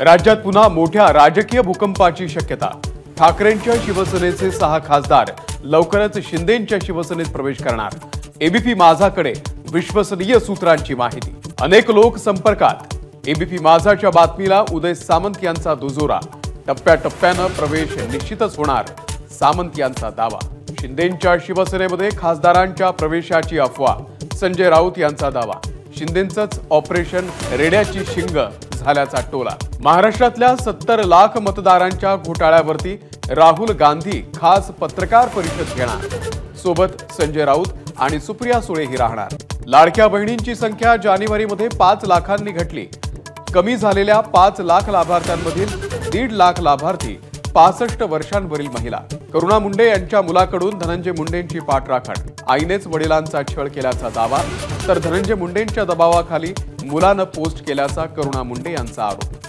राज्यात पुन्हा मोठ्या राजकीय भूकंपाची शक्यता। ठाकरेंच्या शिवसेनेचे 6 खासदार लवकरच शिंदेंच्या शिवसेनेत प्रवेश करणार। एबीपी माझाकडे विश्वसनीय सूत्रांची माहिती। अनेक लोक संपर्कात। एबीपी माझाच्या बातमीला उदय सामंत यांचा दुजोरा। टप्प्याटप्प्याने प्रवेश निश्चितच होणार, सामंत यांचा दावा। शिंदेंच्या शिवसेनेमध्ये खासदारांच्या प्रवेशाची अफवा, संजय राऊत यांचा दावा। शिंदेंचंच ऑपरेशन रेड्याची शिंग झाल्याचा टोला। महाराष्ट्रातल्या 70 लाख मतदारांच्या घोटाळ्यावरती राहुल गांधी खास पत्रकार परिषद घेणार। सोबत संजय राऊत आणि सुप्रिया सुळेही राहणार। लाडक्या बहिणींची संख्या जानेवारीमध्ये 5 लाखांनी घटली। कमी झालेल्या 5 लाख लाभार्थ्यांमधील 1.5 लाख लाभार्थी 65 वर्षांवरील महिला। करुणा मुंडे यांच्या मुलाकडून धनंजय मुंडेंची पाठराखण। आईनेच वडिलांचा छळ केल्याचा दावा, तर धनंजय मुंडेंच्या दबावाखाली मुलानं पोस्ट केल्याचा करुणा मुंडे यांचा आरोप।